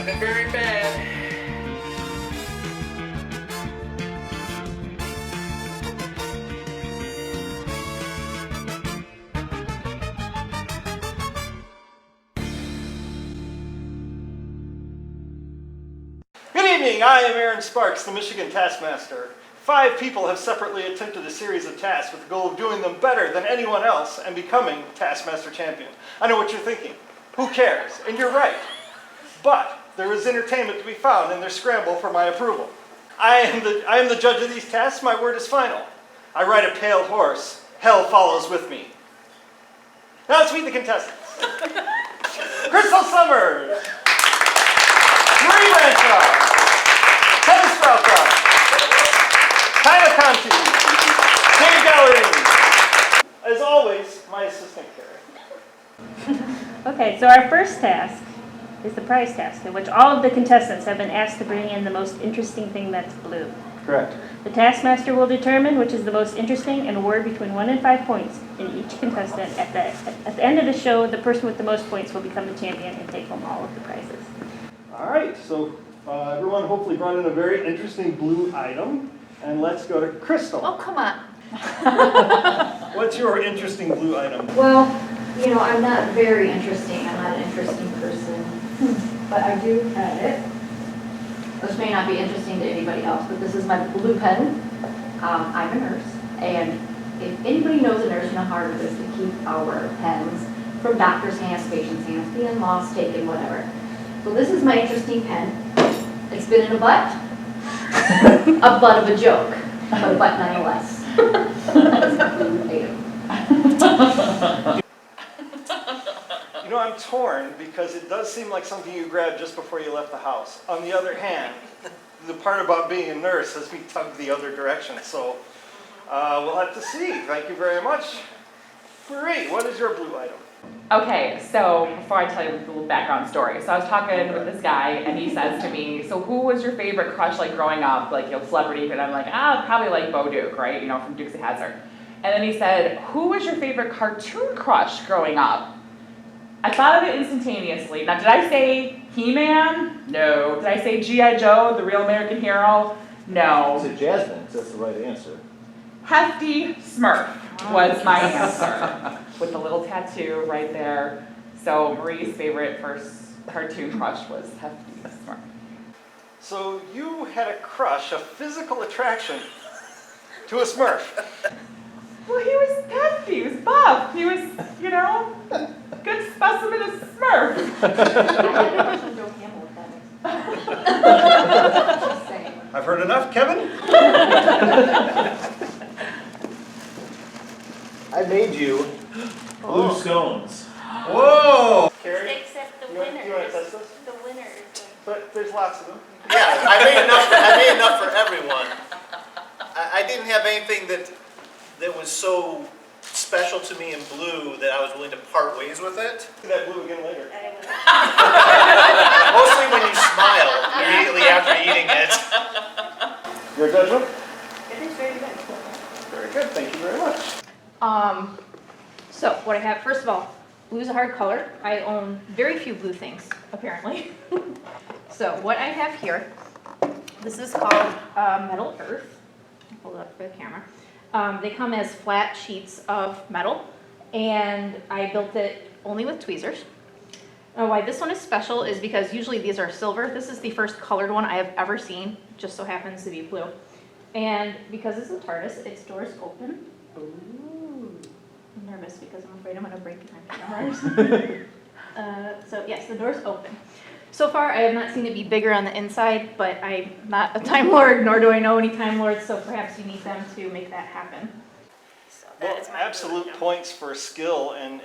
looking very bad. Good evening, I am Aaron Sparks, the Michigan Taskmaster. 5 people have separately attempted a series of tasks with the goal of doing them better than anyone else and becoming Taskmaster Champion. I know what you're thinking. Who cares? And you're right. But there is entertainment to be found in their scramble for my approval. I am the judge of these tasks. My word is final. I ride a pale horse. Hell follows with me. Now let's meet the contestants. Crystal Summers. Marie Ranchow. Kevin Sproutka. Tyler Conti. Dave Gallery. As always, my assistant Carrie. Okay, so our first task is the prize task, in which all of the contestants have been asked to bring in the most interesting thing that's blue. Correct. The Taskmaster will determine which is the most interesting and award between 1 and 5 points in each contestant. At the end of the show, the person with the most points will become the champion and take home all of the prizes. All right, so everyone hopefully brought in a very interesting blue item. And let's go to Crystal. Oh, come on. What's your interesting blue item? Well, you know, I'm not very interesting. I'm not an interesting person. But I do have it. This may not be interesting to anybody else, but this is my blue pen. I'm a nurse. And if anybody knows a nurse, you know how hard it is to keep our pens from doctors' hands, patients' hands, being lost, taken, whatever. So this is my interesting pen. It's been in a butt. A butt of a joke, but a butt nonetheless. That's a blue item. You know, I'm torn because it does seem like something you grabbed just before you left the house. On the other hand, the part about being a nurse has me tugged the other direction. So we'll have to see. Thank you very much. Marie, what is your blue item? Okay, so before I tell you the little background story, so I was talking with this guy, and he says to me, so who was your favorite crush, like, growing up, like, you know, celebrity? And I'm like, probably, like, Bo Duke, right, you know, from Dukes of Hazzard. And then he said, who was your favorite cartoon crush growing up? I thought of it instantaneously. Now, did I say He-Man? No. Did I say G.I. Joe, the real American hero? No. You said Jasmine, because that's the right answer. Hefty Smurf was my answer, with the little tattoo right there. So Marie's favorite first cartoon crush was Hefty Smurf. So you had a crush, a physical attraction to a Smurf. Well, he was hefty, he was buff, he was, you know, good specimen of Smurf. Just saying. I've heard enough, Kevin. I made you blue stones. Whoa! Carrie, Except the you want winner. to test this? The winner is But there's lots of them. Yeah, I made enough for everyone. I didn't have anything that was so special to me in blue that I was willing to part ways with it. Do that blue again later. Mostly when you smile immediately after eating it. Your judgment? It is very good. Very good, thank you very much. So what I have, first of all, blue is a hard color. I own very few blue things, apparently. So what I have here, this is called Metal Earth. I'll hold it up for the camera. They come as flat sheets of metal, and I built it only with tweezers. Why this one is special is because usually these are silver. This is the first colored one I have ever seen, just so happens to be blue. And because it's a TARDIS, its doors open. Ooh. I'm nervous because I'm afraid I'm going to break my cameras. So yes, the door's open. So far, I have not seen it be bigger on the inside, but I'm not a Time Lord, nor do I know any Time Lords, so perhaps you need them to make that happen. So that Well, is my absolute blue item. points for skill and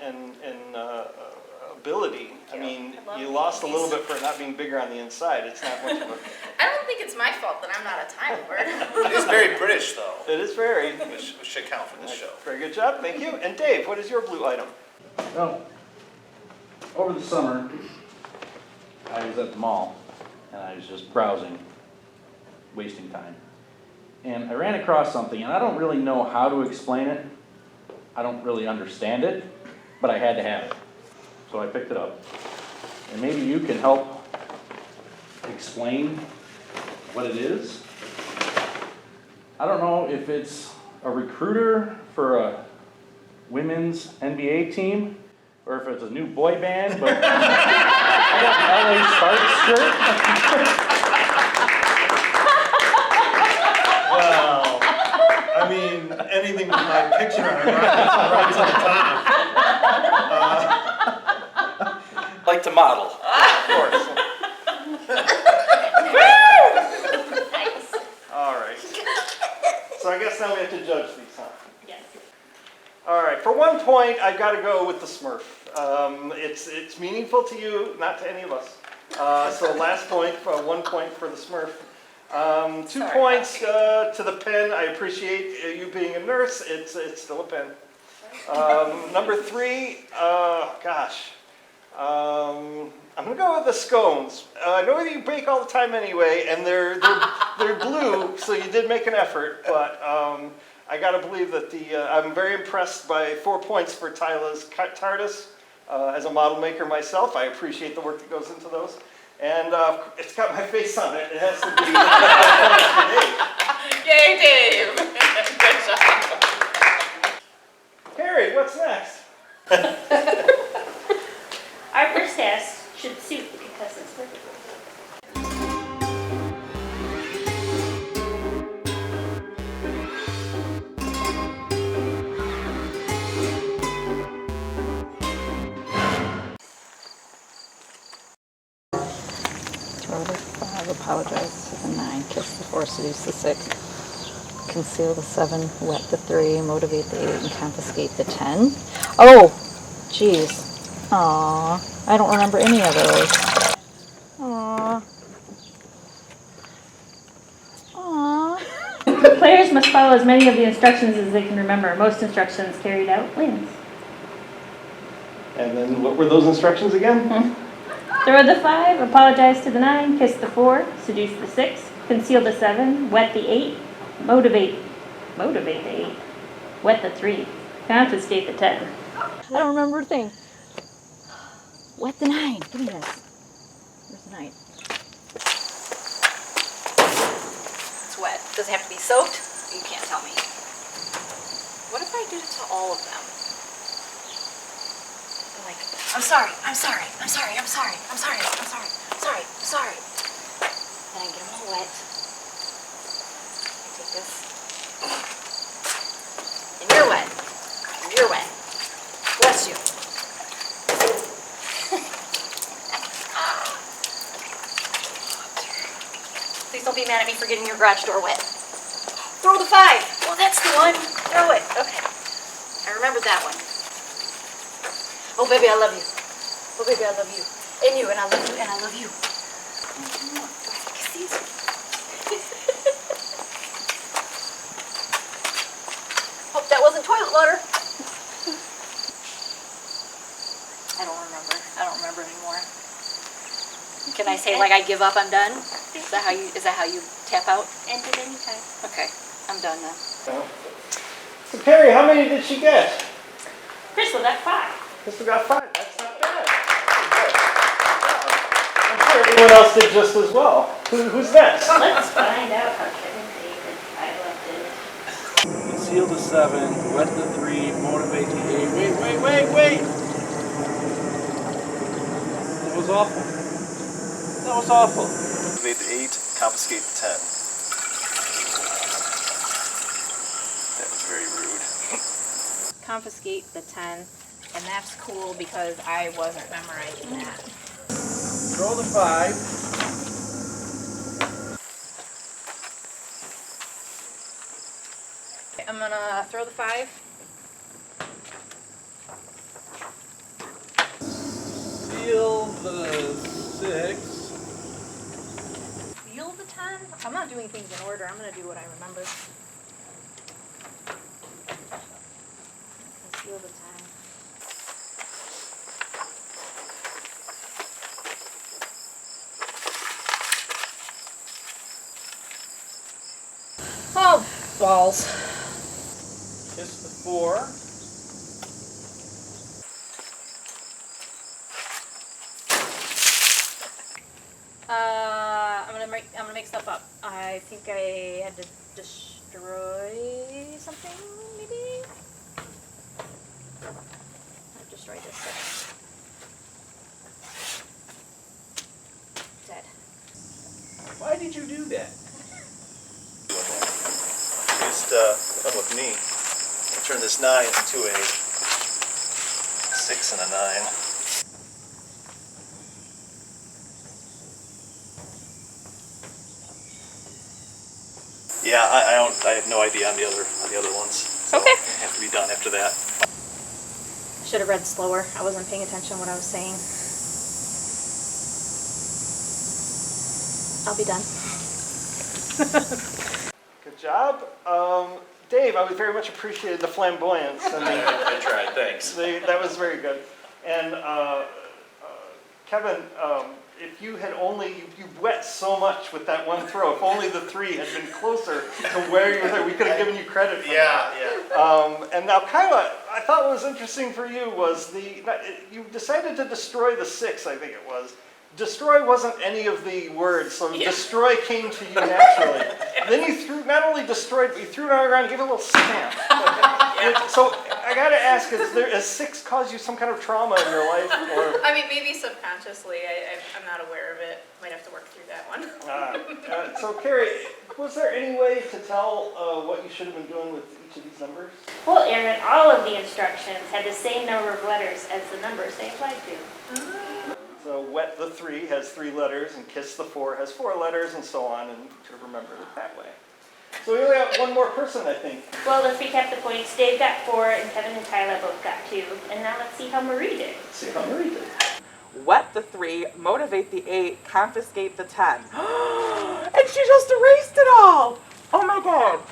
ability. I mean, you lost a little bit for it not being bigger on the inside. It's not much of a... I don't think it's my fault that I'm not a Time Lord. It is very British, though, It is very... which should count for this show. Very good job, thank you. And Dave, what is your blue item? Well, over the summer, I was at the mall, and I was just browsing, wasting time. And I ran across something, and I don't really know how to explain it. I don't really understand it, but I had to have it. So I picked it up. And maybe you can help explain what it is. I don't know if it's a recruiter for a women's NBA team or if it's a new boy band, but I got an LA Sparks shirt. Well, I mean, anything with my picture on it, right to the top. Like to model. Of course. All right. So I guess now we have to judge these, huh? Yes. All right. For 1 point, I've got to go with the Smurf. It's meaningful to you, not to any of us. So last point, 1 point for the Smurf. 2 Sorry. points to the pen. I appreciate you being a nurse. It's still a pen. Number 3, gosh. I'm gonna go with the scones. I know that you bake all the time anyway, and they're blue, so you did make an effort. But I gotta believe that I'm very impressed by 4 points for Tyla's TARDIS. As a model maker myself, I appreciate the work that goes into those. And it's got my face on it. It has to be. Yay, Dave! Good job. Carrie, what's next? Our first test should suit the contestants perfectly. Throw the 5, apologize to the 9, kiss the 4, seduce the 6, conceal the 7, wet the 3, motivate the 8, and confiscate the 10. Oh, jeez. Aww, I don't remember any of those. Aww. Aww. Players must follow as many of the instructions as they can remember. Most instructions carried out wins. And then what were those instructions again? Throw the 5, apologize to the 9, kiss the 4, seduce the 6, conceal the 7, wet the 8, motivate the 8, wet the 3, confiscate the 10. I don't remember a thing. Wet the 9. Give me this. Where's the 9? It's wet. Does it have to be soaked? You can't tell me. What if I did it to all of them? Like, I'm sorry. Then I get them all wet. I take this. And you're wet. Bless you. Please don't be mad at me for getting your garage door wet. Throw the 5. Well, that's the one. Throw it. Okay. I remembered that one. Oh, baby, I love you. Oh, baby, I love you. And you, and I love you, and I love you. Do I have to kiss these? Hope that wasn't toilet water. I don't remember anymore. Can I say, like, I give up, I'm done? Is that how you tap out? End at any time. Okay, I'm done now. So Carrie, how many did she get? Crystal got 5. Crystal got 5. That's not bad. I'm sure everyone else did just as well. Who's next? Let's find out how Kevin David Tyler did. Conceal the 7, wet the 3, motivate the 8. Wait! That was awful. Motivate the 8, confiscate the 10. That was very rude. Confiscate the 10, and that's cool because I wasn't memorizing that. Throw the 5. I'm gonna throw the 5. Seal the 6. Feel the 10? I'm not doing things in order. I'm gonna do what I remember. Feel the 10. Oh, balls. Kiss the 4. I'm gonna make stuff up. I think I had to destroy something, maybe? I've destroyed this thing. Dead. Why did you do that? Just come with me. I'll turn this 9 into a 6 and a 9. Yeah, I have no idea on the other ones. So Okay. I have to be done after that. I should have read slower. I wasn't paying attention to what I was saying. I'll be done. Good job. Dave, I would very much appreciated the flamboyance. I mean, I tried, thanks. that was very good. And Kevin, if you had only, you wet so much with that one throw. If only the 3 had been closer to where you were there, we could have given you credit for that. Yeah. And now, kind of, I thought what was interesting for you was you decided to destroy the 6, I think it was. Destroy wasn't any of the words, so destroy came to you naturally. Then you not only destroyed, but you threw it on the ground and gave it a little stamp. So I gotta ask, has 6 caused you some kind of trauma in your life? Or? I mean, maybe subconsciously. I'm not aware of it. Might have to work through that one. So Carrie, was there any way to tell what you should have been doing with each of these numbers? Well, Aaron, all of the instructions had the same number of letters as the numbers they applied to. So wet the 3 has 3 letters, and kiss the 4 has 4 letters, and so on, and you could have remembered it that way. So we only have one more person, I think. Well, let's recap the points. Dave got 4, and Kevin and Tyler both got 2. And now let's see how Marie did. Let's see how Marie did. Wet the 3, motivate the 8, confiscate the 10. And she just erased it all. Oh my god.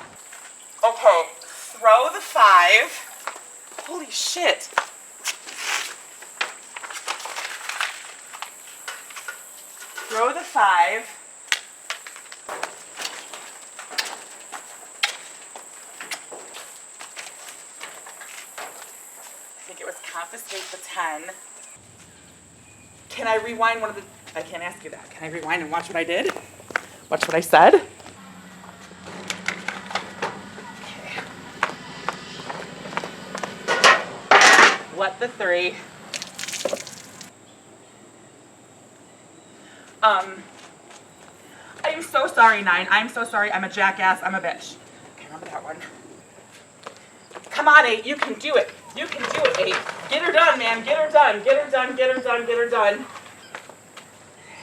Okay, throw the 5. Holy shit. Throw the 5. I think it was confiscate the 10. Can I rewind one of the... I can't ask you that. Can I rewind and watch what I did? Watch what I said? Okay. What the 3. I'm so sorry, 9. I'm so sorry. I'm a jackass. I'm a bitch. Okay, remember that one. Come on, 8. You can do it. You can do it, 8. Get her done, man. Get her done. Get her done. Get her done. Get her done.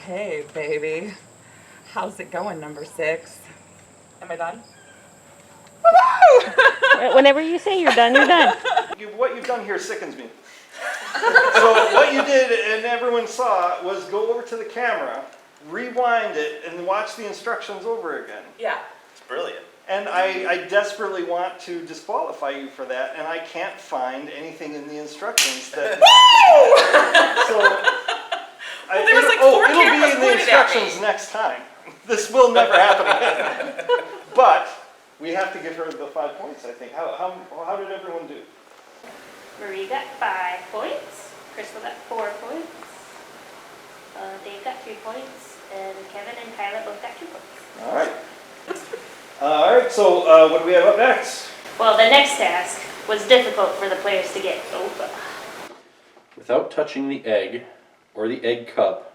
Hey, baby. How's it going, number 6? Am I done? Woo-hoo! Whenever you say you're done, you're done. What you've done here sickens me. So what you did, and everyone saw, was go over to the camera, rewind it, and watch the instructions over again. Yeah. It's brilliant. And I desperately want to disqualify you for that, and I can't find anything in the instructions that... Well, there was like 4 it'll be cameras in the pointed at me. instructions next time. This will never happen again. But we have to give her the 5 points, I think. How did everyone do? Marie got 5 points. Crystal got 4 points. Dave got 3 points. And Kevin and Tyler both got 2 points. All right. All right, so what do we have up next? Well, the next task was difficult for the players to get over. Without touching the egg or the egg cup,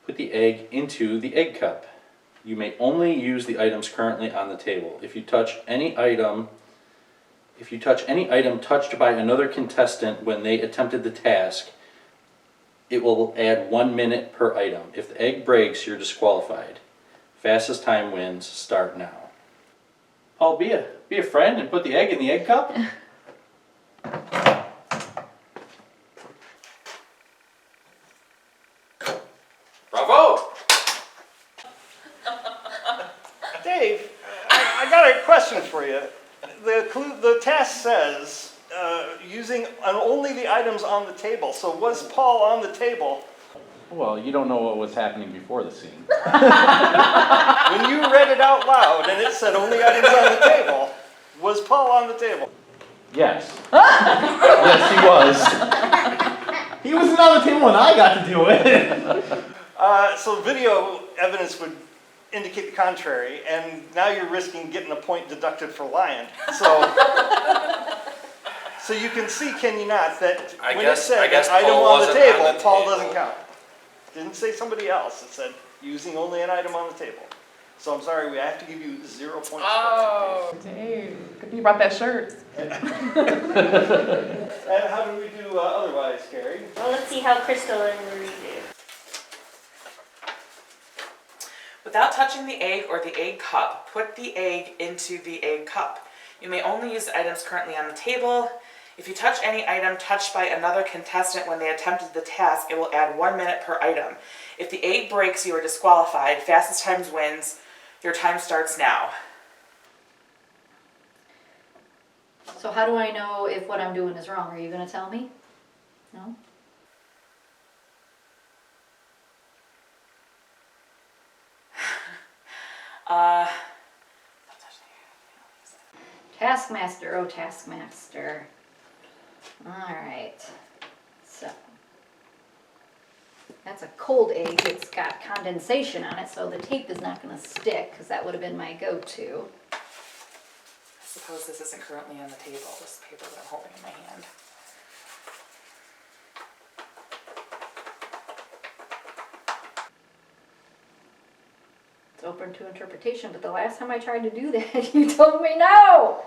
put the egg into the egg cup. You may only use the items currently on the table. If you touch any item touched by another contestant when they attempted the task, it will add 1 minute per item. If the egg breaks, you're disqualified. Fastest time wins. Start now. Paul, be a friend and put the egg in the egg cup. Bravo! Dave, I got a question for you. The task says using only the items on the table. So was Paul on the table? Well, you don't know what was happening before the scene. When you read it out loud and it said only items on the table, was Paul on the table? Yes. Yes, he was. He wasn't on the table when I got to do it. So video evidence would indicate the contrary, and now you're risking getting a point deducted for lying. So you can see, can you not, that I when guess- it said I guess an item Paul on the wasn't table, on the Paul table. doesn't count. Didn't say somebody else, it said using only an item on the table. So I'm sorry, we have to give you 0 points. Oh, dang. Good thing you brought that shirt. And how do we do otherwise, Carrie? Well, let's see how Crystal and Marie do. Without touching the egg or the egg cup, put the egg into the egg cup. You may only use items currently on the table. If you touch any item touched by another contestant when they attempted the task, it will add 1 minute per item. If the egg breaks, you are disqualified. Fastest times wins. Your time starts now. So how do I know if what I'm doing is wrong? Are you gonna tell me? No? Taskmaster, oh Taskmaster. Alright, so. That's a cold egg, it's got condensation on it, so the tape is not gonna stick, because that would have been my go-to. I suppose this isn't currently on the table, this paper that I'm holding in my hand. It's open to interpretation, but the last time I tried to do that, you told me no!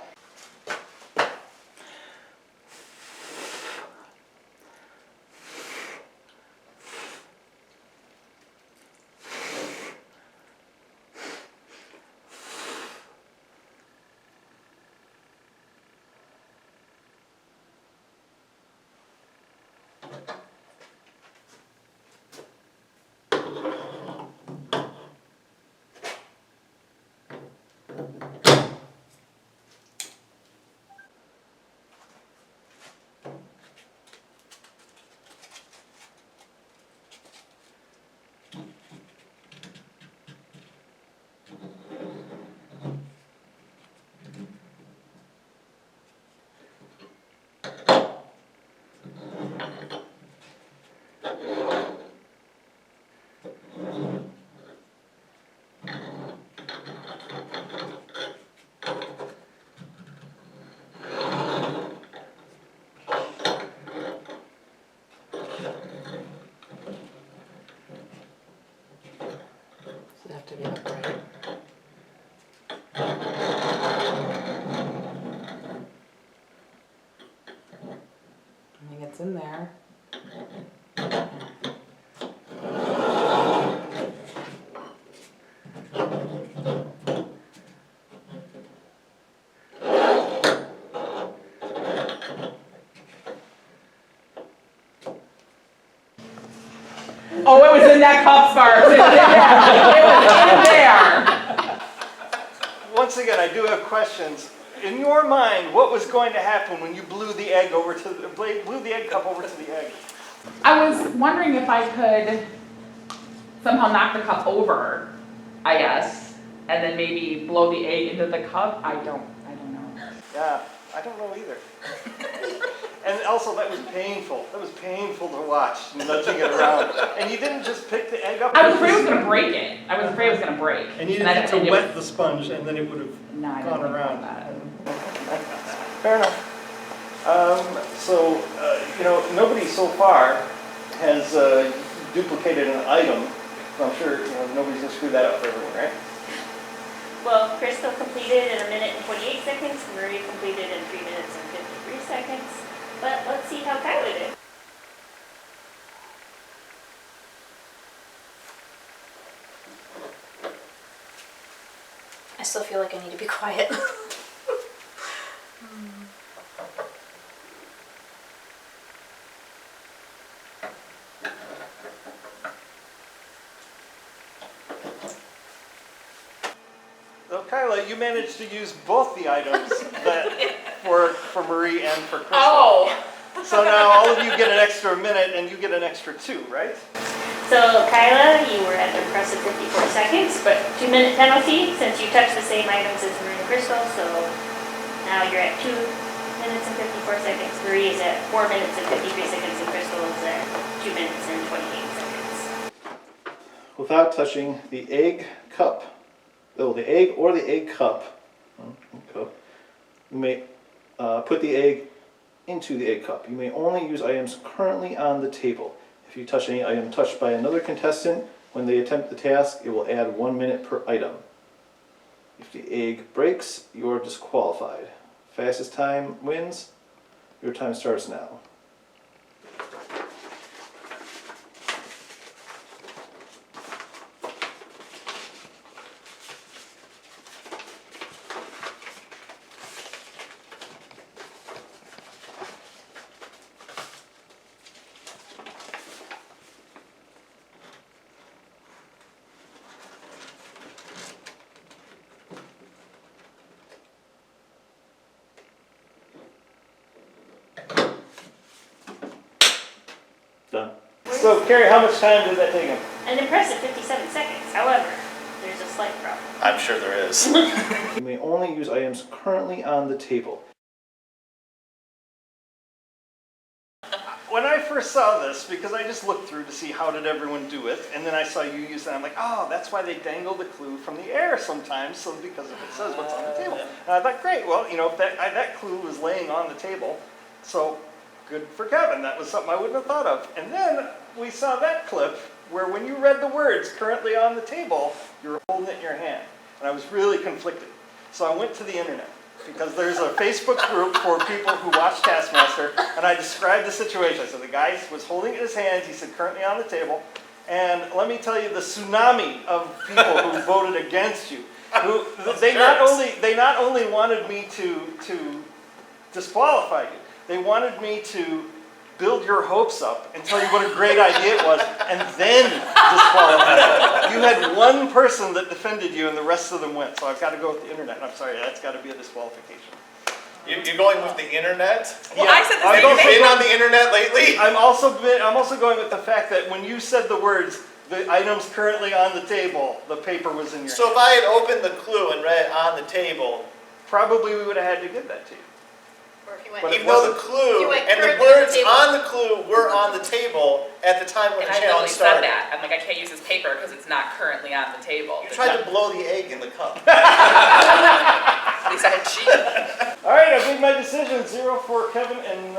Does it have to be upright? I think it's in there. Oh, it was in that cup, Sparks. It was in there. Once again, I do have questions. In your mind, what was going to happen when you blew the egg over to blew the egg cup over to the egg? I was wondering if I could somehow knock the cup over, I guess, and then maybe blow the egg into the cup. I don't know. Yeah, I don't know either. And also, that was painful. That was painful to watch, nudging it around. And you didn't just pick the egg up. I was afraid it was gonna break it. I was afraid it was gonna break. And you I didn't have to it wet was- the sponge, and then it would have No, I didn't gone think about around. that. Fair enough. Nobody so far has duplicated an item. So I'm sure nobody's gonna screw that up for everyone, right? Well, Crystal completed in 1 minute and 28 seconds, Marie completed in 3 minutes and 53 seconds. But let's see how Kyla did. I still feel like I need to be quiet. So Kyla, you managed to use both the items that were for Marie and for Crystal. Oh! So now all of you get an extra minute and you get an extra 2, right? So Kyla, you were at the impressive 54 seconds, but 2-minute penalty since you touched the same items as Marie and Crystal, so now you're at 2 minutes and 54 seconds. Marie is at 4 minutes and 53 seconds, and Crystal is at 2 minutes and 28 seconds. without touching the egg cup, the egg or the egg cup, you may put the egg into the egg cup. You may only use items currently on the table. If you touch any item touched by another contestant when they attempt the task, it will add 1 minute per item. If the egg breaks, you are disqualified. Fastest time wins. Your time starts now. Done. So, Carrie, how much time did that take him? An impressive 57 seconds. However, there's a slight problem. I'm sure there is. You may only use items currently on the table. When I first saw this, because I just looked through to see how did everyone do it, and then I saw you use that, I'm like, oh, that's why they dangle the clue from the air sometimes, so because if it says what's on the table. And I thought, great, well, you know, that clue was laying on the table, so good for Kevin. That was something I wouldn't have thought of. And then we saw that clip where when you read the words currently on the table, you were holding it in your hand. And I was really conflicted. So I went to the internet, because there's a Facebook group for people who watch Taskmaster, and I described the situation. So the guy was holding it in his hands, he said currently on the table, and let me tell you the tsunami of people who voted against you. They not only wanted me to disqualify you, they wanted me to build your hopes up and tell you what a great idea it was, and then disqualify you. You had one person that defended you, and the rest of them went. So I've got to go with the internet. I'm sorry, that's got to be a disqualification. You're going with the internet? Well, I said the Have same you thing. been on the internet lately? I'm also going with the fact that when you said the words, the items currently on the table, the paper was in your So if I had opened the clue and read on the table, probably we would have had to give that to you. Or if you went, But it even though the You clue went and the currently on the words table. on the clue were on the table at the time when And the I challenge literally said started. that. I'm like, I can't use this paper because it's not currently on the table. You tried to blow the egg in the cup. At least I had cheated. All right, I've made my decision. 0 for Kevin and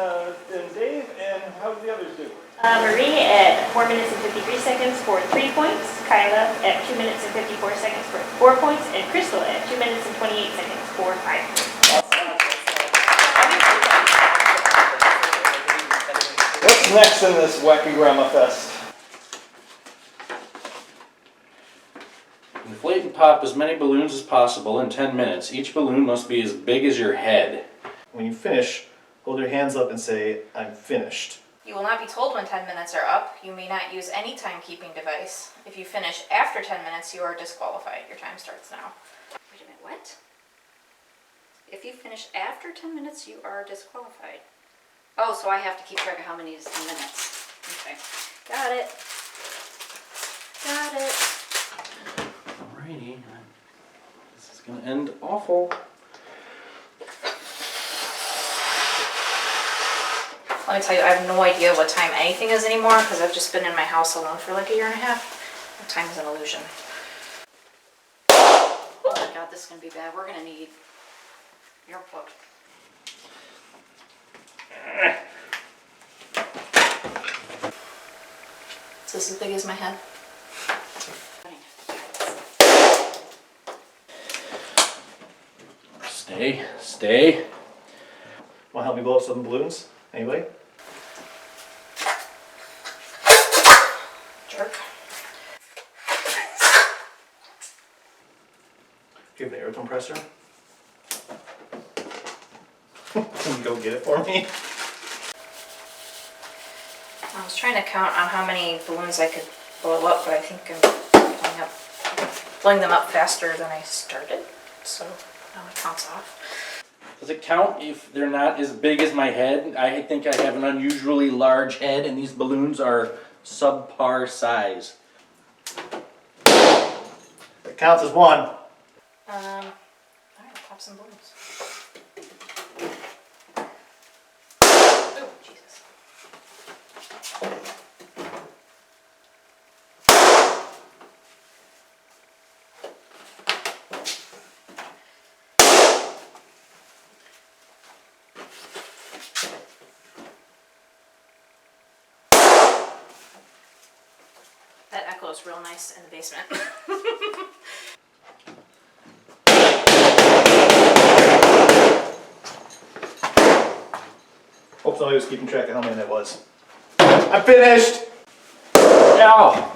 Dave. And how did the others do? Marie at 4 minutes and 53 seconds for 3 points, Kyla at 2 minutes and 54 seconds for 4 points, and Crystal at 2 minutes and 28 seconds for 5 points. What's next in this wacky grandma fest? Inflate and pop as many balloons as possible in 10 minutes. Each balloon must be as big as your head. When you finish, hold your hands up and say, I'm finished. You will not be told when 10 minutes are up. You may not use any timekeeping device. If you finish after 10 minutes, you are disqualified. Your time starts now. Wait a minute, what? If you finish after 10 minutes, you are disqualified. Oh, so I have to keep track of how many is 10 minutes. Okay, got it. Got it. Alrighty. This is gonna end awful. Let me tell you, I have no idea what time anything is anymore because I've just been in my house alone for like a year and a half. Time is an illusion. Oh my God, this is gonna be bad. We're gonna need your book. Is this as big as my head? Stay. Want to help me blow up some balloons? Anybody? Jerk. Do you have an air compressor? Can you go get it for me? I was trying to count on how many balloons I could blow up, but I think I'm blowing them up faster than I started, so now it counts off. Does it count if they're not as big as my head? I think I have an unusually large head and these balloons are subpar size. It counts as one. Alright, pop some balloons. Oh, Jesus. goes real nice in the basement. Hope somebody was keeping track of how many that was. I'm finished! Ow!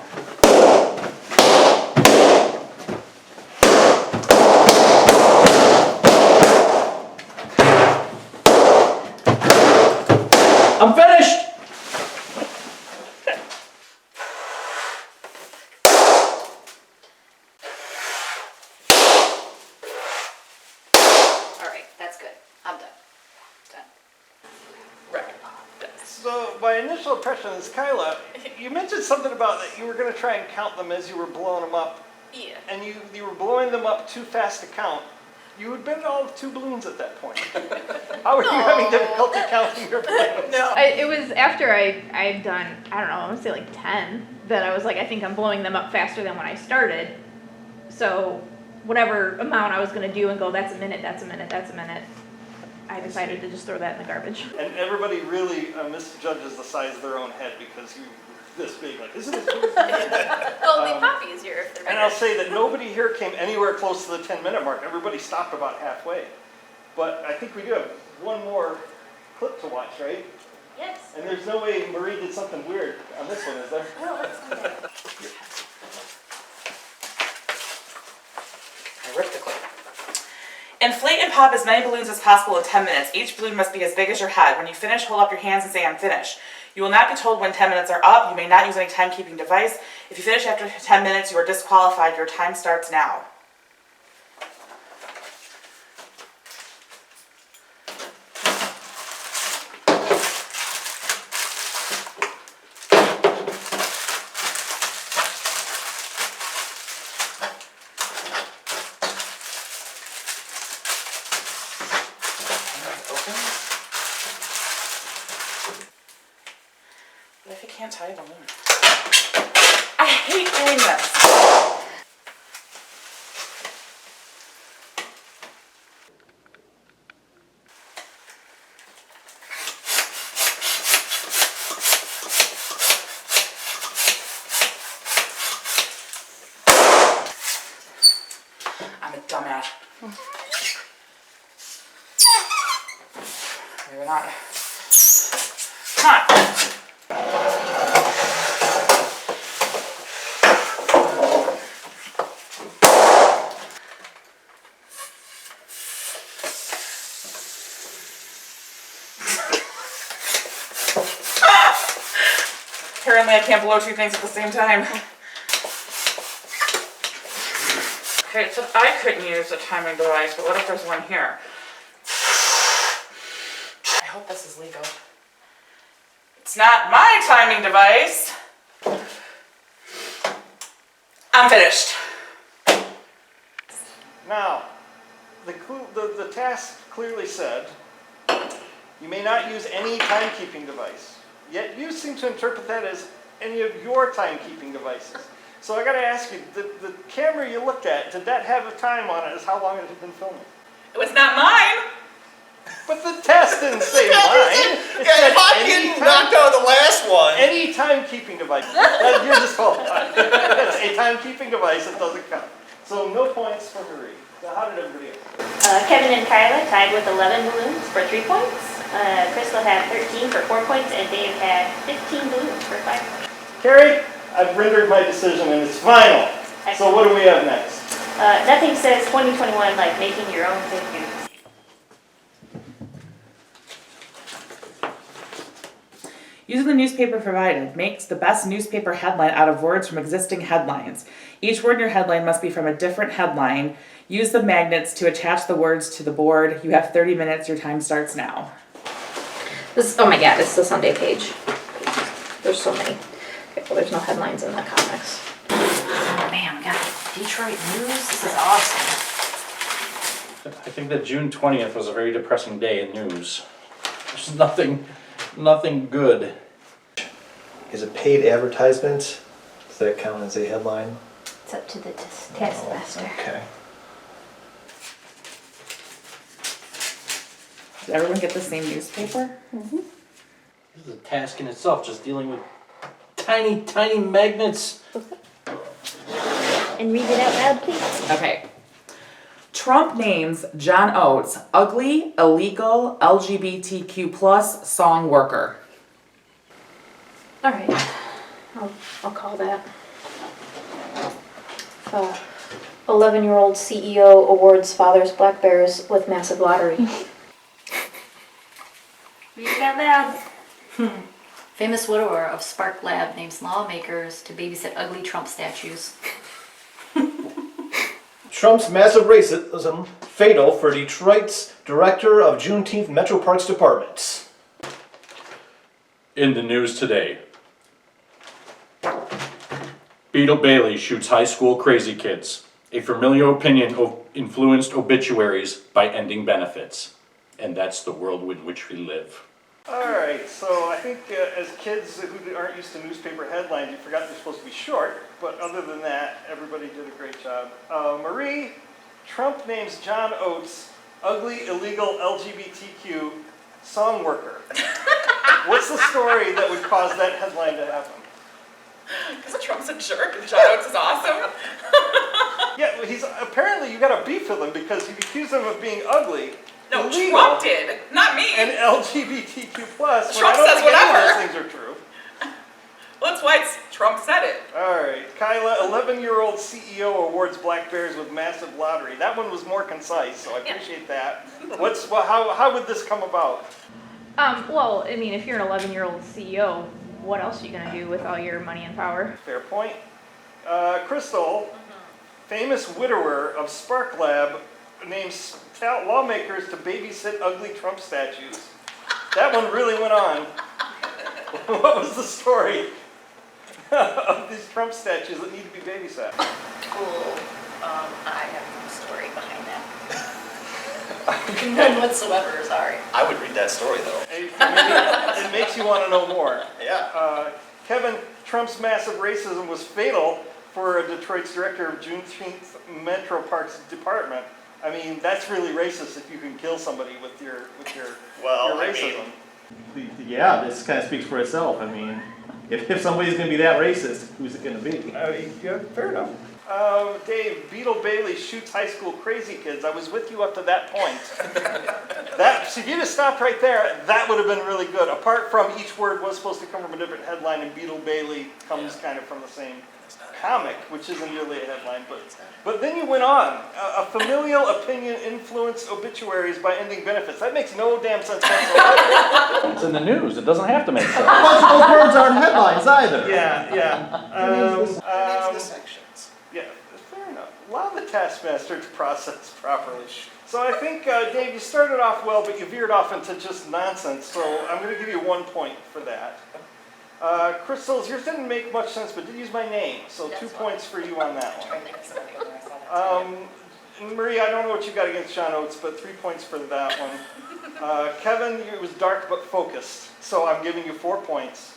I'm finished! All right, that's good. I'm done. So my initial impression is, Kyla, you mentioned something about that you were going to try and count them as you were blowing them up, Yeah. and you were blowing them up too fast to count. You had been all of 2 balloons at that point. How were you having difficulty counting your balloons? No. It was after I'd done, I don't know, I want to say like 10, that I was like, I think I'm blowing them up faster than when I started. So whatever amount I was going to do and go, that's a minute, that's a minute, that's a minute, I decided to just throw that in the garbage. And everybody really misjudges the size of their own head because you this big, like, isn't it this big? Well, they pop easier if they're And bigger. I'll say that nobody here came anywhere close to the 10-minute mark. Everybody stopped about halfway. But I think we do have one more clip to watch, right? Yes. And there's no way Marie did something weird on this one, is there? No, that's not bad. I ripped the clip. Inflate and pop as many balloons as possible in 10 minutes. Each balloon must be as big as your head. When you finish, hold up your hands and say, I'm finished. You will not be told when 10 minutes are up. You may not use any timekeeping device. If you finish after 10 minutes, you are disqualified. Your time starts now. What if you can't tie a balloon? I hate doing this. I'm a dumbass. Maybe not. Come on. Apparently I can't blow 2 things at the same time. Okay, it said I couldn't use a timing device, but what if there's one here? I hope this is legal. It's not my timing device. I'm finished. Now, the task clearly said, you may not use any timekeeping device. Yet you seem to interpret that as any of your timekeeping devices. So I gotta ask you, the camera you looked at, did that have a time on it as how long it had been filming? It was not mine. But the test didn't say mine. It said If I'm any getting knocked out of the last one. any timekeeping device. You're disqualified. That's a timekeeping device that doesn't count. So no points for Marie. Now how did everybody else? Kevin and Kyla tied with 11 balloons for 3 points. Crystal had 13 for 4 points, and Dave had 15 balloons for 5 points. Carrie, I've rendered my decision and it's final. So what do we have next? Nothing says 2021 like making your own figures. Using the newspaper provided makes the best newspaper headline out of words from existing headlines. Each word in your headline must be from a different headline. Use the magnets to attach the words to the board. You have 30 minutes. Your time starts now. This is, oh my god, it's the Sunday page. There's so many. Okay, well, there's no headlines in the comics. Oh man, we got Detroit news. This is awesome. I think that June 20th was a very depressing day in news. There's nothing good. Is it paid advertisement? Does that count as a headline? It's up to the Taskmaster. Okay. Did everyone get the same newspaper? This is a task in itself, just dealing with tiny magnets. And read it out loud, please. Okay. Trump names John Oates ugly, illegal, LGBTQ plus song worker. All right, I'll call that. 11-year-old CEO awards father's black bears with massive lottery. Read it out loud. Famous widower of Spark Lab names lawmakers to babysit ugly Trump statues. Trump's massive racism fatal for Detroit's director of Juneteenth Metro Parks Department. In the news today, Beetle Bailey shoots high school crazy kids. A familiar opinion influenced obituaries by ending benefits. And that's the world in which we live. Alright, so I think as kids who aren't used to newspaper headlines, you forgot they're supposed to be short, but other than that, everybody did a great job. Marie, Trump names John Oates ugly, illegal, LGBTQ song worker. What's the story that would cause that headline to happen? Because Trump's a jerk and John Oates is awesome. Yeah, he's apparently you got a beef with him because you accused him of being ugly. No, illegal, Trump did, not me. and LGBTQ plus. Trump when I don't says think any whatever. of those things are true. Well, that's why Trump said it. All right, Kyla, 11-year-old CEO awards black bears with massive lottery. That one was more concise, so I appreciate that. How would this come about? Well, I mean, if you're an 11-year-old CEO, what else are you gonna do with all your money and power? Fair point. Crystal, famous widower of Spark Lab, names lawmakers to babysit ugly Trump statues. That one really went on. What was the story of these Trump statues that need to be babysat? Cool. I have no story behind that. None whatsoever, sorry. I would read that story though. It makes you want to know more. Yeah. Kevin, Trump's massive racism was fatal for Detroit's director of Juneteenth Metro Parks Department. I mean, that's really racist if you can kill somebody with your racism. Yeah, this kind of speaks for itself. I mean, if somebody's going to be that racist, who's it going to be? Yeah, fair enough. Dave, Beetle Bailey shoots high school crazy kids. I was with you up to that point. So if you just stopped right there, that would have been really good. Apart from each word was supposed to come from a different headline, and Beetle Bailey comes kind of from the same comic, which isn't really a headline. But then you went on. A familial opinion influenced obituaries by ending benefits. That makes no damn sense whatsoever. It's in the news. It doesn't have to make sense. Those words aren't headlines either. Yeah. The sections. Yeah, fair enough. Allow the Taskmaster to process properly. So I think, Dave, you started off well, but you veered off into just nonsense, so I'm going to give you 1 point for that. Crystals, yours didn't make much sense, but did use my name, so 2 points for you on that one. Marie, I don't know what you got against John Oates, but 3 points for that one. Kevin, it was dark but focused, so I'm giving you 4 points.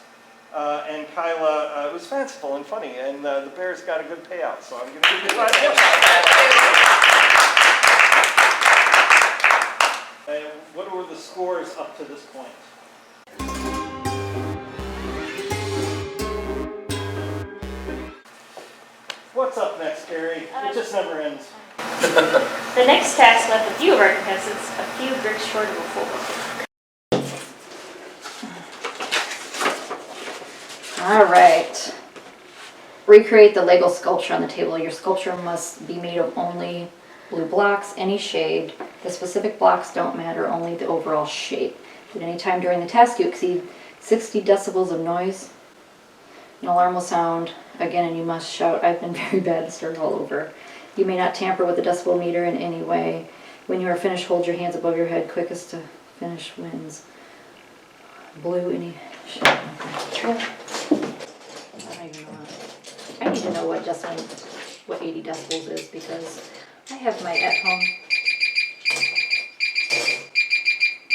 And Kyla, it was fanciful and funny, and the Bears got a good payout, so I'm going to give you 5 points. And what were the scores up to this point? What's up next, Carrie? It just never ends. The next task left a few of our contestants a few bricks short of a full bucket. All right. Recreate the Lego sculpture on the table. Your sculpture must be made of only blue blocks, any shade. The specific blocks don't matter, only the overall shape. At any time during the task you exceed 60 decibels of noise, an alarm will sound again and you must shout, "I've been very bad," and start all over. You may not tamper with the decibel meter in any way. When you are finished, hold your hands above your head. Quickest to finish wins. Blue, any shade. Okay. I need to know what 80 decibels is because I have my at home.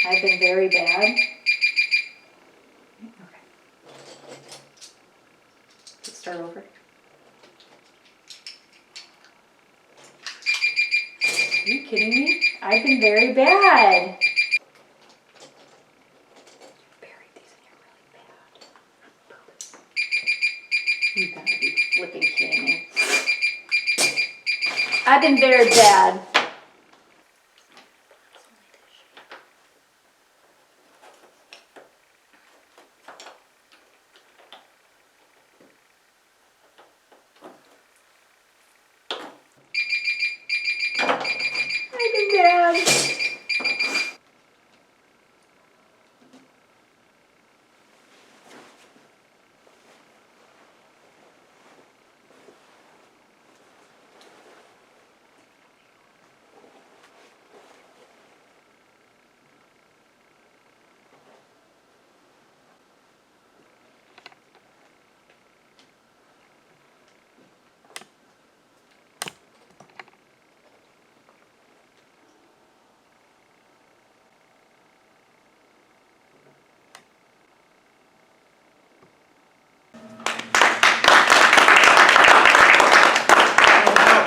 I've been very bad. Okay. Let's start over. Are you kidding me? I've been very bad. Buried these in here really bad. You gotta be flipping kidding me. I've been very bad. I've been bad.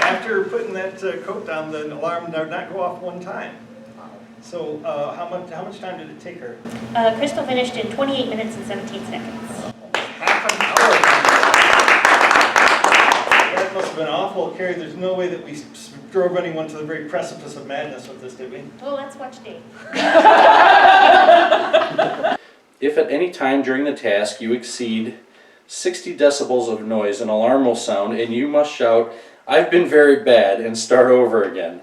After putting that coat down, the alarm did not go off one time. So how much time did it take her? Crystal finished in 28 minutes and 17 seconds. Half an hour. That must have been awful, Carrie. There's no way that we drove anyone to the very precipice of madness with this, did we? Well, let's watch Dave. If at any time during the task you exceed 60 decibels of noise, an alarm will sound and you must shout, "I've been very bad," and start over again.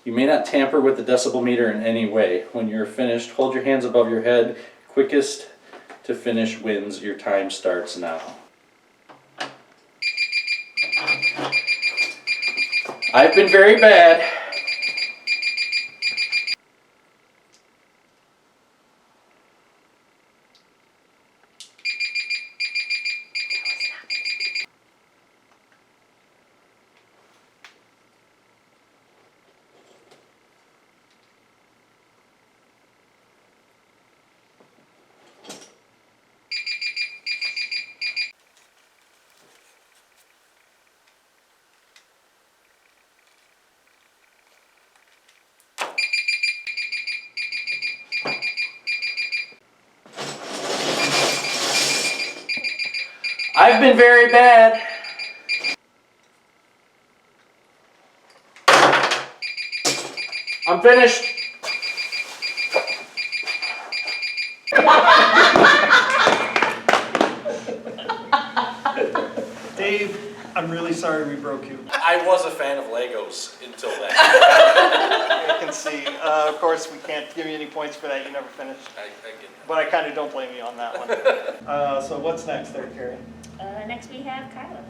You may not tamper with the decibel meter in any way. When you're finished, hold your hands above your head. Quickest to finish wins. Your time starts now. I've been very bad. I've been very bad. I'm finished. Dave, I'm really sorry we broke you. I was a fan of Legos until then. I can see. Of course, we can't give you any points for that. You never finished. I get that. But I kind of don't blame you on that one. So what's next there, Carrie? Next we have Kyla.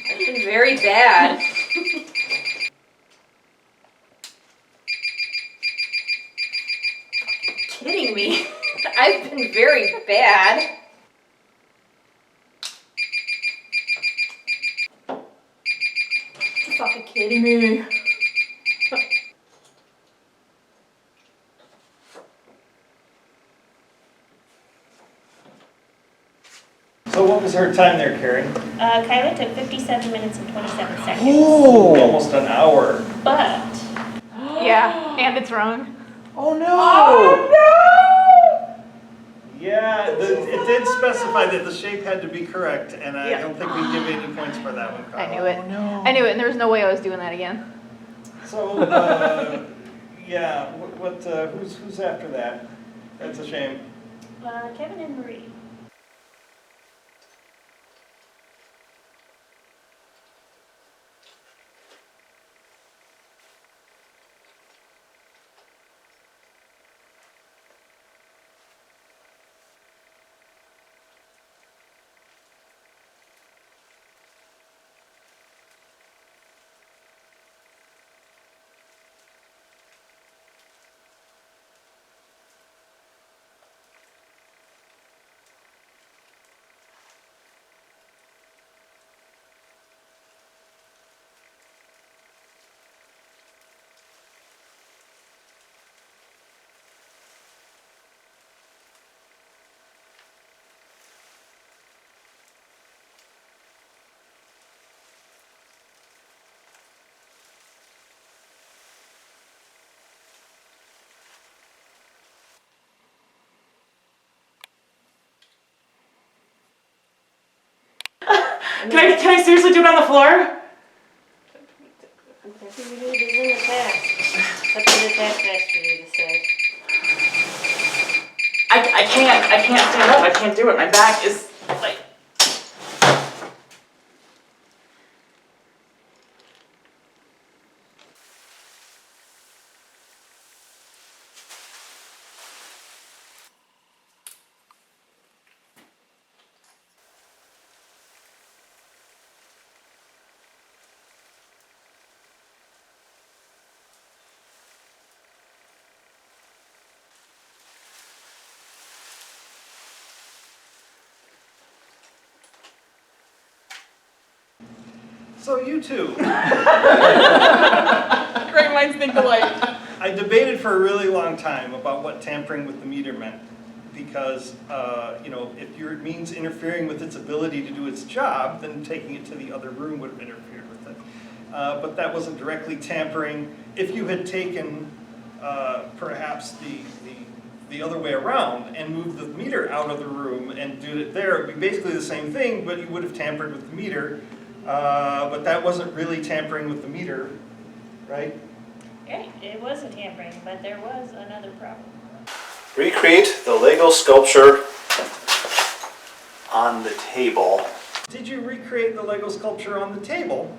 I've been very bad. Kidding me? I've been very bad. You're fucking kidding me. So what was her time there, Carrie? Kyla took 57 minutes and 27 seconds. Oh, almost an hour. But Yeah, and it's wrong. Oh no! Yeah, it did specify that the shape had to be correct, and I Yeah. don't think we give you any points for that one, Carla. I knew it. I knew it, and there was no way I was doing that again. So, yeah, who's after that? That's a shame. Kevin and Marie. Can I seriously do it on the floor? That's what we do, it's in the task. It's up to the taskmaster to decide. I can't stand up. I can't do it. My back is like. So you two, Great minds think alike. I debated for a really long time about what tampering with the meter meant. Because, if it means interfering with its ability to do its job, then taking it to the other room would have interfered with it. But that wasn't directly tampering. If you had taken perhaps the other way around and moved the meter out of the room and did it there, it would be basically the same thing, but you would have tampered with the meter. But that wasn't really tampering with the meter, right? Yeah, it wasn't tampering, but there was another problem. Recreate the Lego sculpture on the table. Did you recreate the Lego sculpture on the table?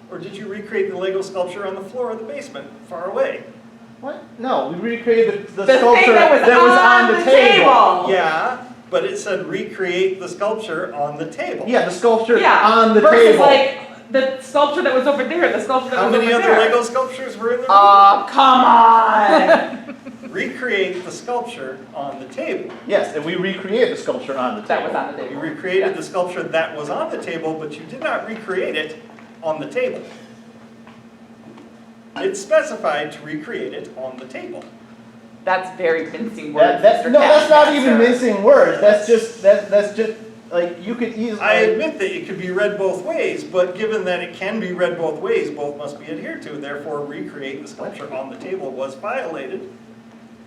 Or did you recreate the Lego sculpture on the floor of the basement, far away? What? No, we recreated the The sculpture thing that was on the table. Yeah, but it said recreate the sculpture on the table. Yeah, the sculpture Yeah. on the versus table. like the sculpture that was over there. The sculpture that How was many over other there. Lego sculptures were in the room? Oh, come on. Recreate the sculpture on the table. Yes, and we recreated the sculpture on the table. That was on the You table. recreated the sculpture that was on the table, but you did not recreate it on the table. It's specified to recreate it on the table. That's very mincing words. That's Mr. not even Taskmaster. missing words. That's just like you could easily. I admit that it could be read both ways, but given that it can be read both ways, both must be adhered to. Therefore, recreate the sculpture on the table was violated.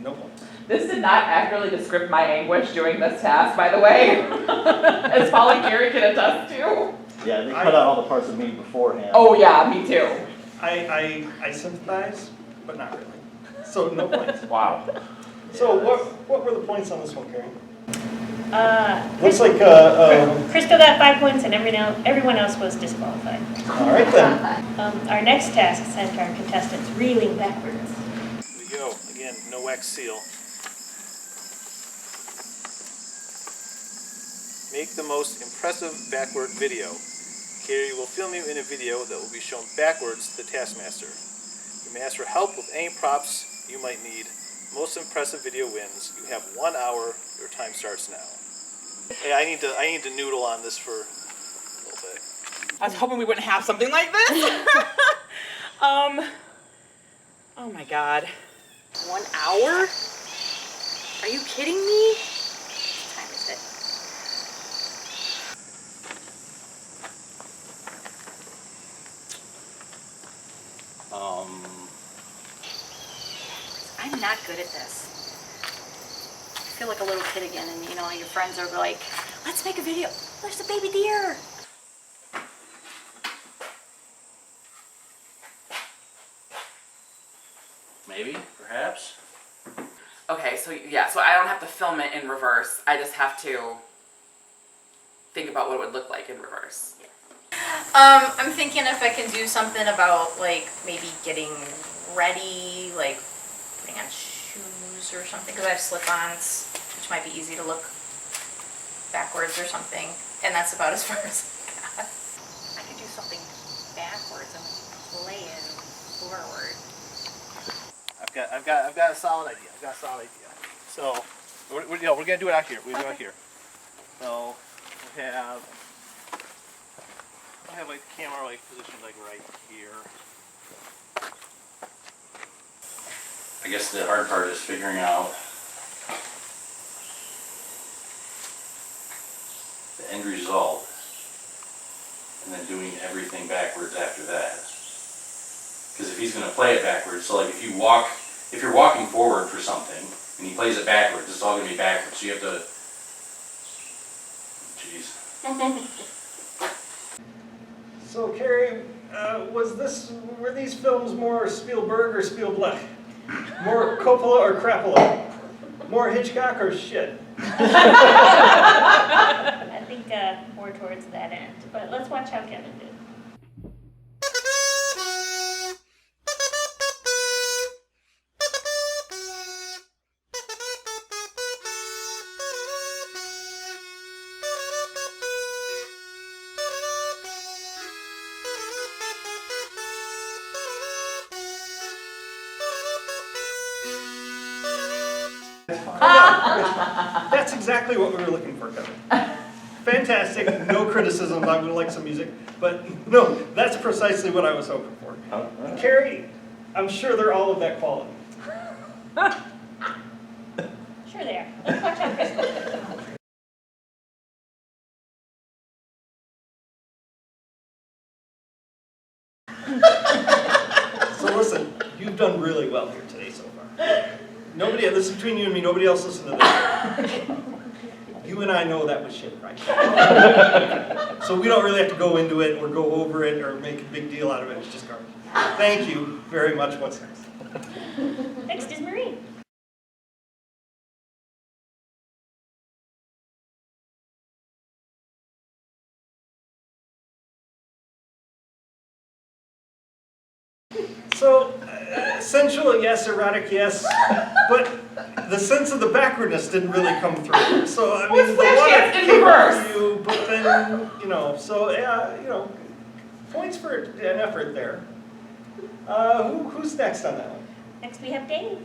No points. This did not accurately describe my anguish doing this task, by the way, as Paul and Gary can attest to. Yeah, they cut out all the parts of me beforehand. Oh yeah, me too. I sympathize, but not really. So no points. Wow. So what were the points on this one, Karen? Looks Chris- like Crystal got 5 points and everyone else was disqualified. all right then. Our next task sent our contestants reeling backwards. Here we go. Again, no wax seal. Make the most impressive backward video. Carrie will film you in a video that will be shown backwards to the Taskmaster. You may ask for help with any props you might need. Most impressive video wins. You have 1 hour. Your time starts now. Hey, I need to noodle on this for a little bit. I was hoping we wouldn't have something like this. Oh my God. 1 hour? Are you kidding me? What time is it? I'm not good at this. I feel like a little kid again, and your friends are like, let's make a video. There's a baby deer. Maybe, perhaps. Okay, so yeah, so I don't have to film it in reverse. I just have to think about what it would look like in reverse. I'm thinking if I can do something about like maybe getting ready, like putting on shoes or something, because I have slip-ons, which might be easy to look backwards or something, and that's about as far as I got. I could do something backwards and play it forward. I've got a solid idea. So we're gonna do it out here. We're doing it out here. So we have like the camera like positioned like right here. I guess the hard part is figuring out the end result and then doing everything backwards after that. Because if he's going to play it backwards, so like if you're walking forward for something and he plays it backwards, it's all going to be backwards. So you have to, jeez. So Carrie, were these films more Spielberg or Spielblech? More Coppola or Crapola? More Hitchcock or shit? I think more towards that end, but let's watch how Kevin did. That's exactly what we were looking for, Kevin. Fantastic, no criticism, I would like some music, but no, that's precisely what I was hoping for. Carrie, I'm sure they're all of that quality. Sure they are. Let's watch how Crystal did. So listen, you've done really well here today so far. Nobody, this is between you and me, nobody else listen to this. You and I know that was shit, right? So we don't really have to go into it or go over it or make a big deal out of it, it's just garbage. Thank you very much, what's next? Next is Marie. So, sensual, yes, erotic, yes, but the sense of the backwardness didn't really come through. So, I mean, the water came over you, but then, so, yeah, points for an effort there. Who's next on that one? Next we have Dave.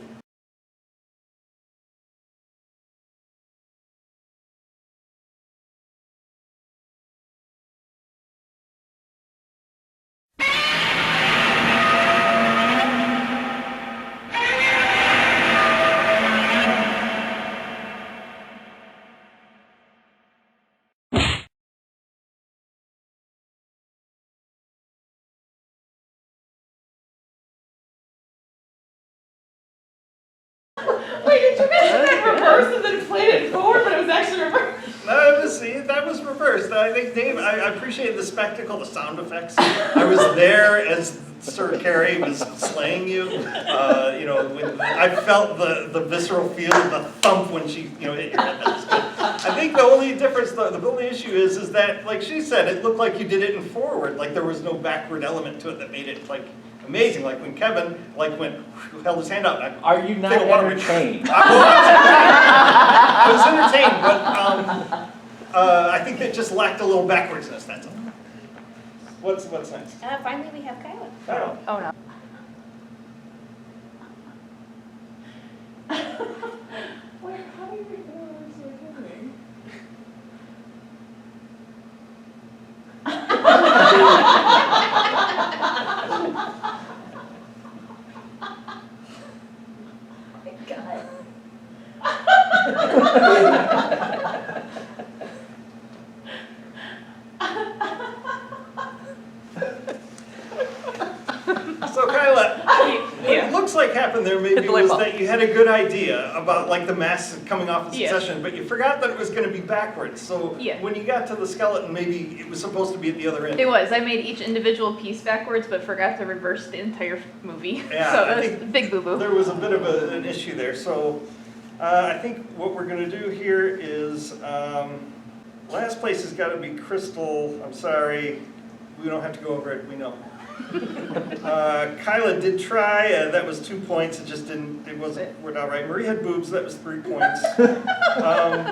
Wait, did you mention that reverse and then played it forward, but it was actually reversed? No, that was reversed. I think, Dave, I appreciate the spectacle, the sound effects. I was there as Sir Carrie was slaying you. I felt the visceral feel of the thump when she, hit your head. That was good. I think the only difference, the only issue is that, like she said, it looked like you did it in forward, like there was no backward element to it that made it, amazing. Like when Kevin, held his hand out. Are you not entertained? I was entertained, but I think it just lacked a little backwardsness, that's all. What's next? Finally we have Kyla. Kyle. Oh no. Wait, how do you make that so kidding? So Kyla, what looks like happened there maybe was that you had a good idea about the mass coming off in succession, but you forgot that it was going to be backwards. So when you got to the skeleton, maybe it was supposed to be at the other end. It was. I made each individual piece backwards, but forgot to reverse the entire movie. Yeah, so that was a big boo-boo. There was a bit of an issue there. So I think what we're going to do here is, last place has got to be Crystal. I'm sorry, we don't have to go over it, we know. Kyla did try, that was 2 points, it wasn't worked out right. Marie had boobs, that was 3 points.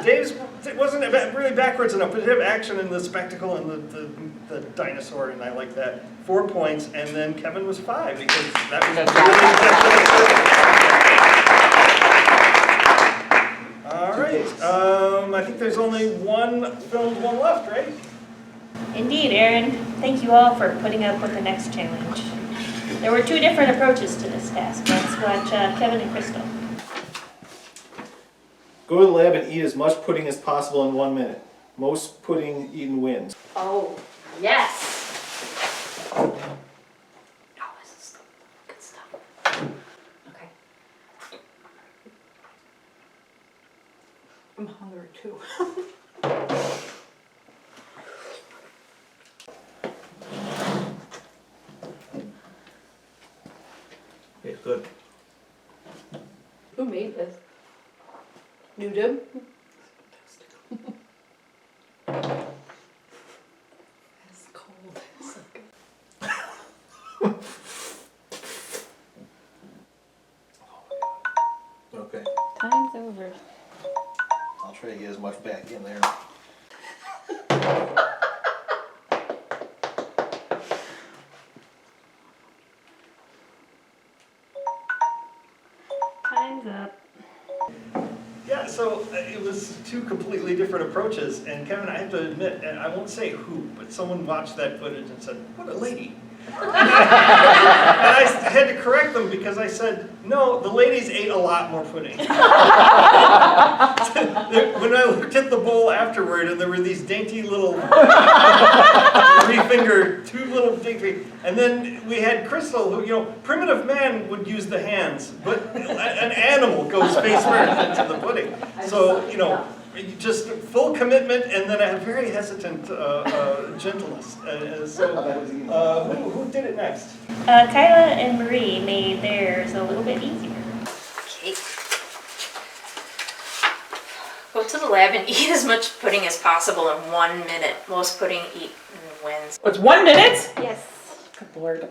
Dave's, it wasn't really backwards enough, but it had action in the spectacle and the dinosaur, and I like that. 4 points, and then Kevin was 5, because that was really All right, I think there's only one filmed one left, right? Indeed, Aaron. Thank you all for putting up with the next challenge. There were 2 different approaches to this task. Let's watch Kevin and Crystal. Go to the lab and eat as much pudding as possible in 1 minute. Most pudding eaten wins. Oh, yes. Oh, this is good stuff. Okay. I'm hungry too. Good. Who made this? You did? It's cold. It's so good. Okay, Time's over. I'll try to get as much back in there. Time's up. Yeah, so it was two completely different approaches, and Kevin, I have to admit, and I won't say who, but someone watched that footage and said, "What a lady." And I had to correct them because I said, no, the ladies ate a lot more pudding. When I looked at the bowl afterward and there were these dainty little two little dainty, and then we had Crystal who, primitive man would use the hands, but an animal goes face first into the pudding. So, just full commitment and then a very hesitant gentleness. Who did it next? Kyla and Marie made theirs a little bit easier. Okay. Go to the lab and eat as much pudding as possible in 1 minute. Most pudding eaten wins. It's 1 minute? Yes. Good Lord.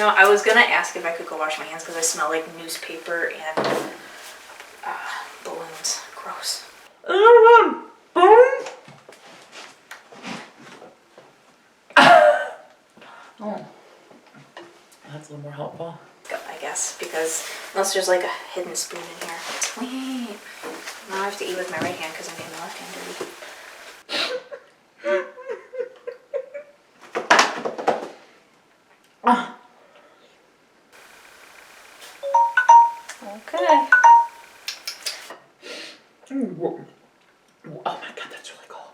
I was gonna ask if I could go wash my hands because I smell like newspaper and balloons. Gross. Oh, that's a little more helpful. I guess, because unless there's like a hidden spoon in here. Wait. Now I have to eat with my right hand because I'm getting my left hand dirty. Okay. Oh my God, that's really cool.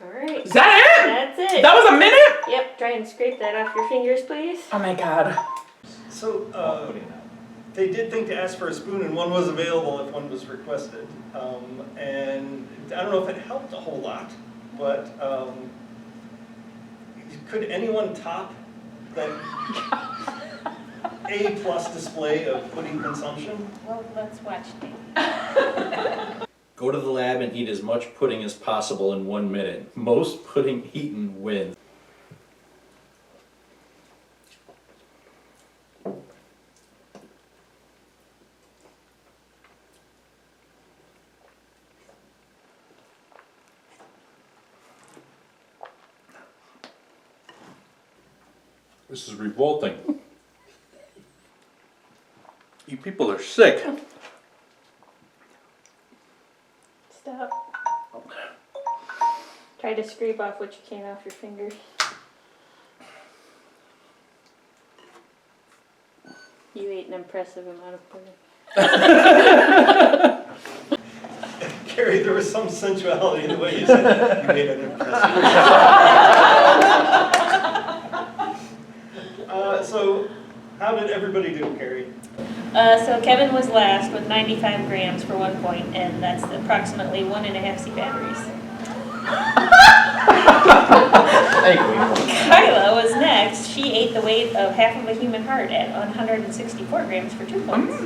All right. Is that it? That's it. That was a minute? Yep. Try and scrape that off your fingers, please. Oh my God. So, they did think to ask for a spoon, and one was available if one was requested. And I don't know if it helped a whole lot, but could anyone top that A+ display of pudding consumption? Well, let's watch Dave. Go to the lab and eat as much pudding as possible in 1 minute. Most pudding eaten wins. This is revolting. You people are sick. Stop. Try to scrape off what you can off your fingers. You ate an impressive amount of pudding. Carrie, there was some sensuality in the way you said that. You made an impressive. So, how did everybody do, Carrie? So Kevin was last with 95 grams for 1 point, and that's approximately 1.5 C batteries. Kyla was next. She ate the weight of half of a human heart at 164 grams for 2 points.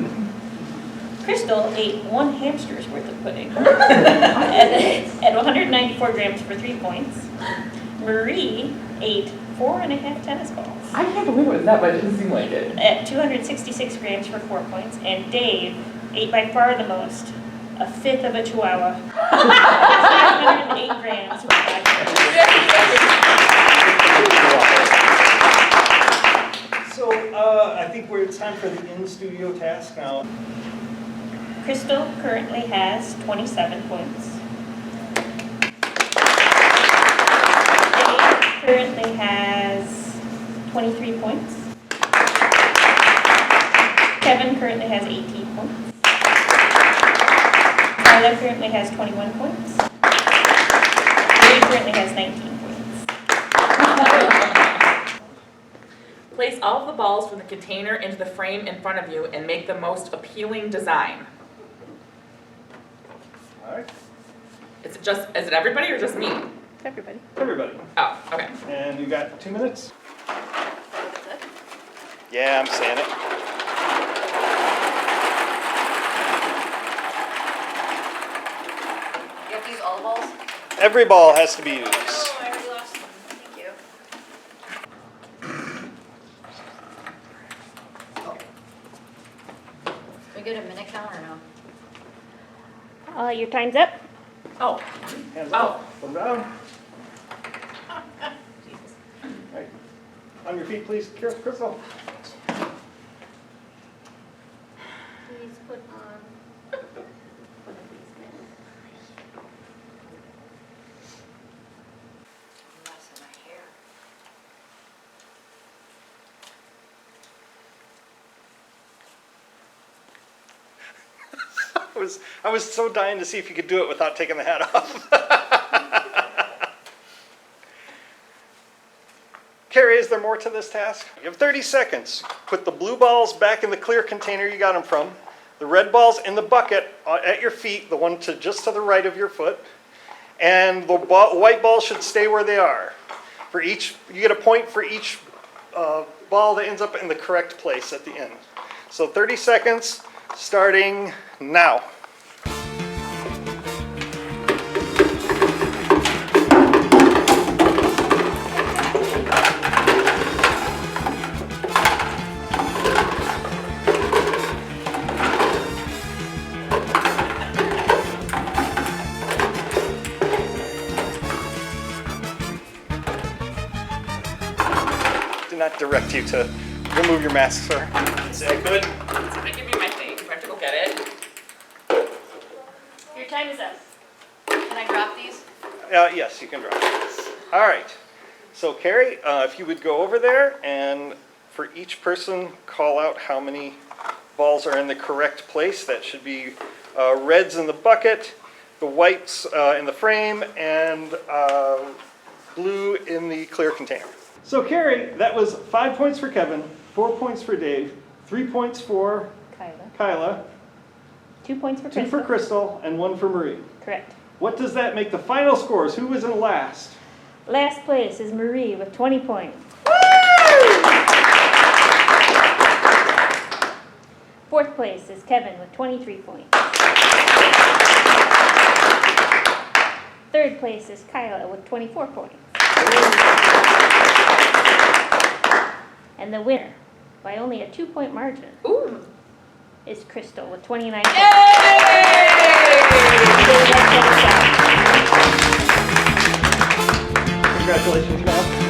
Crystal ate 1 hamster's worth of pudding at 194 grams for 3 points. Marie ate 4.5 tennis balls. I can't believe it was that much. It doesn't seem like it. At 266 grams for 4 points. And Dave ate by far the most, a fifth of a chihuahua. 508 grams for 5 points. So, I think it's time for the in-studio task now. Crystal currently has 27 points. Dave currently has 23 points. Kevin currently has 18 points. Kyla currently has 21 points. Ray currently has 19 points. Place all of the balls from the container into the frame in front of you and make the most appealing design. All right. Is it everybody or just me? It's everybody. Everybody. Oh, okay. And you got 2 minutes? That's it. Yeah, I'm saying it. You have to use all the balls? Every ball has to be used. Oh, I already lost them. Thank you. We get a minute count or no? Your time's up. Oh, Hands Oh. up, put them down. Right. On your feet, please, Crystal. Please put on. Mess in my hair. I was so dying to see if you could do it without taking the hat off. Carrie, is there more to this task? You have 30 seconds. Put the blue balls back in the clear container you got them from. The red balls in the bucket at your feet, the one just to the right of your foot. And the white balls should stay where they are. You get a point for each ball that ends up in the correct place at the end. So 30 seconds, starting now. Do not direct you to remove your mask, sir. Is that good? I give you my thing. Do I have to go get it? Your time is up. Can I drop these? Yes, you can drop it. All right. So Carrie, if you would go over there and for each person call out how many balls are in the correct place. That should be reds in the bucket, the whites in the frame, and blue in the clear container. So Carrie, that was 5 points for Kevin, 4 points for Dave, 3 points for Kyla, 2 points for 2 Crystal. for Crystal, and 1 for Marie. Correct. What does that make the final scores? Who was in last? Last place is Marie with 20 points. Fourth place is Kevin with 23 points. Third place is Kyla with 24 points. And the winner, by only a 2-point margin, is Crystal with 29 points. Congratulations, guys.